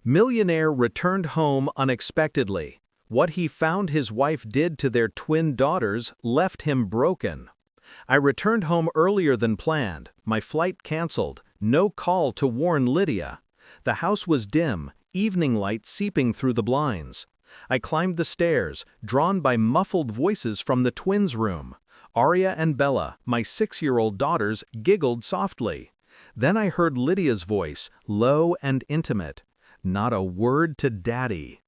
Millionaire returned home unexpectedly. What he found his wife did to their twin daughters left him broken. I returned home earlier than planned, my flight canceled, no call to warn Lydia. The house was dim, evening light seeping through the blinds. I climbed the stairs, drawn by muffled voices from the twins' room. Aria and Bella, my 6-year-old daughters, giggled softly. Then I heard Lydia's voice, low and intimate. Not a word to Daddy.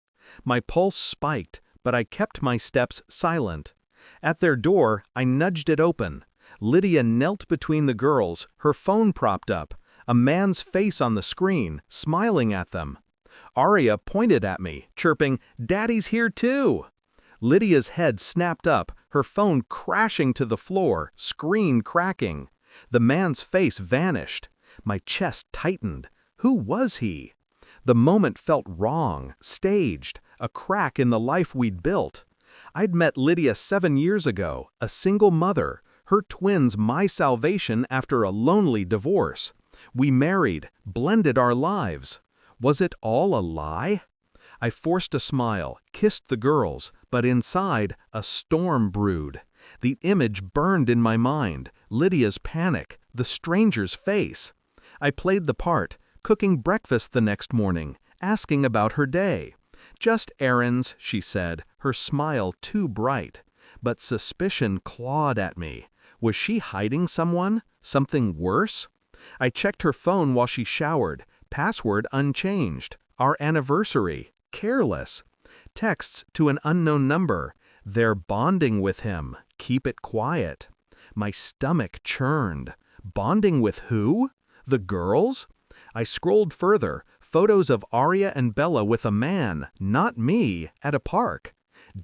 My pulse spiked, but I kept my steps silent. At their door, I nudged it open. Lydia knelt between the girls, her phone propped up, a man's face on the screen, smiling at them. Aria pointed at me, chirping, "Daddy's here too!" Lydia's head snapped up, her phone crashing to the floor, screen cracking. The man's face vanished. My chest tightened. Who was he? The moment felt wrong, staged, a crack in the life we'd built. I'd met Lydia 7 years ago, a single mother, her twins my salvation after a lonely divorce. We married, blended our lives. Was it all a lie? I forced a smile, kissed the girls, but inside, a storm brewed. The image burned in my mind, Lydia's panic, the stranger's face. I played the part, cooking breakfast the next morning, asking about her day. "Just errands," she said, her smile too bright. But suspicion clawed at me. Was she hiding someone? Something worse? I checked her phone while she showered, password unchanged. Our anniversary, careless. Texts to an unknown number. They're bonding with him. Keep it quiet. My stomach churned. Bonding with who? The girls? I scrolled further, photos of Aria and Bella with a man, not me, at a park.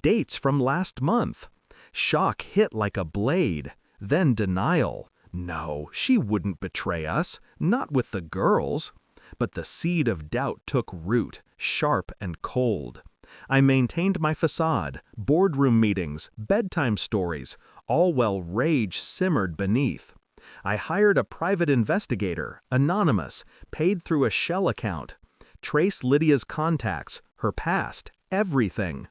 Dates from last month. Shock hit like a blade. Then denial. No, she wouldn't betray us, not with the girls. But the seed of doubt took root, sharp and cold. I maintained my facade, boardroom meetings, bedtime stories, all while rage simmered beneath. I hired a private investigator, anonymous, paid through a shell account. Traced Lydia's contacts, her past, everything.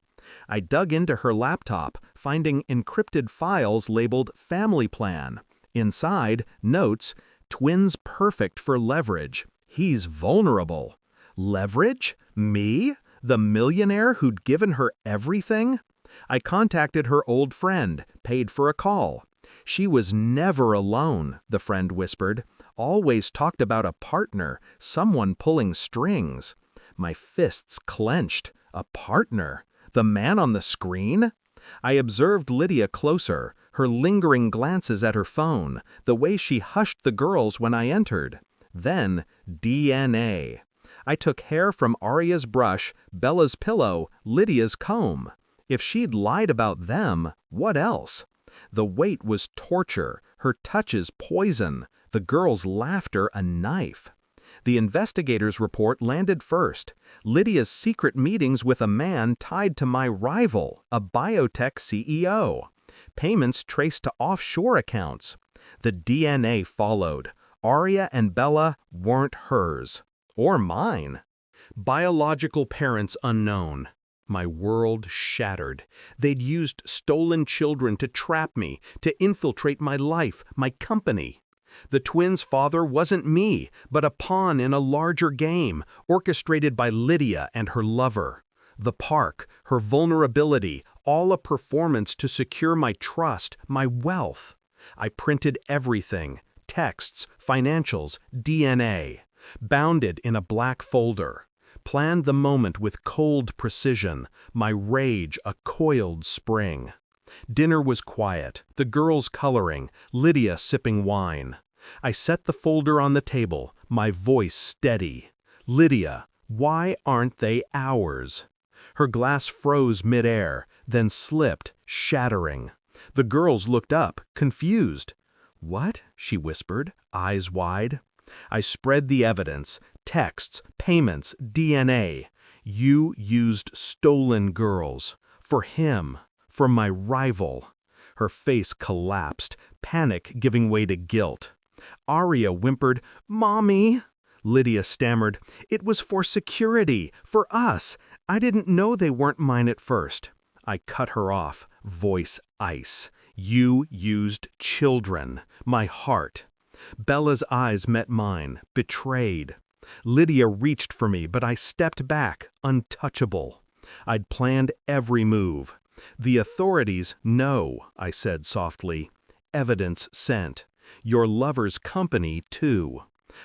I dug into her laptop, finding encrypted files labeled Family Plan. Inside, notes, "Twins perfect for leverage. He's vulnerable." Leverage? Me? The millionaire who'd given her everything? I contacted her old friend, paid for a call. She was never alone, the friend whispered. Always talked about a partner, someone pulling strings. My fists clenched. A partner? The man on the screen? I observed Lydia closer, her lingering glances at her phone, the way she hushed the girls when I entered. Then, DNA. I took hair from Aria's brush, Bella's pillow, Lydia's comb. If she'd lied about them, what else? The weight was torture, her touches poison, the girls' laughter a knife. The investigator's report landed first. Lydia's secret meetings with a man tied to my rival, a biotech CEO. Payments traced to offshore accounts. The DNA followed. Aria and Bella weren't hers. Or mine. Biological parents unknown. My world shattered. They'd used stolen children to trap me, to infiltrate my life, my company. The twins' father wasn't me, but a pawn in a larger game, orchestrated by Lydia and her lover. The park, her vulnerability, all a performance to secure my trust, my wealth. I printed everything, texts, financials, DNA, bound it in a black folder. Planned the moment with cold precision, my rage a coiled spring. Dinner was quiet, the girls coloring, Lydia sipping wine. I set the folder on the table, my voice steady. "Lydia, why aren't they ours?" Her glass froze midair, then slipped, shattering. The girls looked up, confused. "What?" she whispered, eyes wide. I spread the evidence, texts, payments, DNA. You used stolen girls. For him. For my rival. Her face collapsed, panic giving way to guilt. Aria whimpered, "Mommy." Lydia stammered. "It was for security, for us. I didn't know they weren't mine at first." I cut her off, voice ice. "You used children, my heart." Bella's eyes met mine, betrayed. Lydia reached for me, but I stepped back, untouchable. I'd planned every move. "The authorities know," I said softly. "Evidence sent. Your lover's company, too."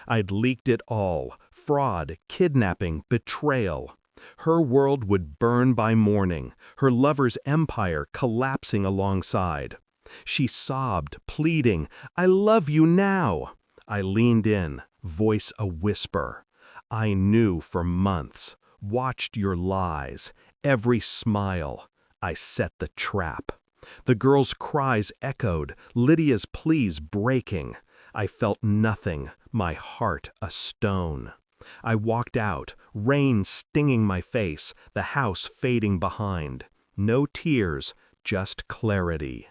I'd leaked it all: fraud, kidnapping, betrayal. Her world would burn by morning, her lover's empire collapsing alongside. She sobbed, pleading, "I love you now." I leaned in, voice a whisper. "I knew for months, watched your lies, every smile. I set the trap." The girl's cries echoed, Lydia's pleas breaking. I felt nothing, my heart a stone. I walked out, rain stinging my face, the house fading behind. No tears, just clarity.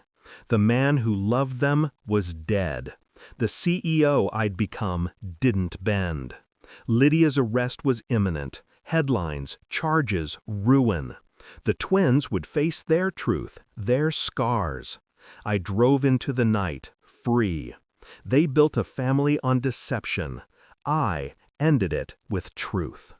The man who loved them was dead. The CEO I'd become didn't bend. Lydia's arrest was imminent. Headlines, charges, ruin. The twins would face their truth, their scars. I drove into the night, free. They built a family on deception. I ended it with truth.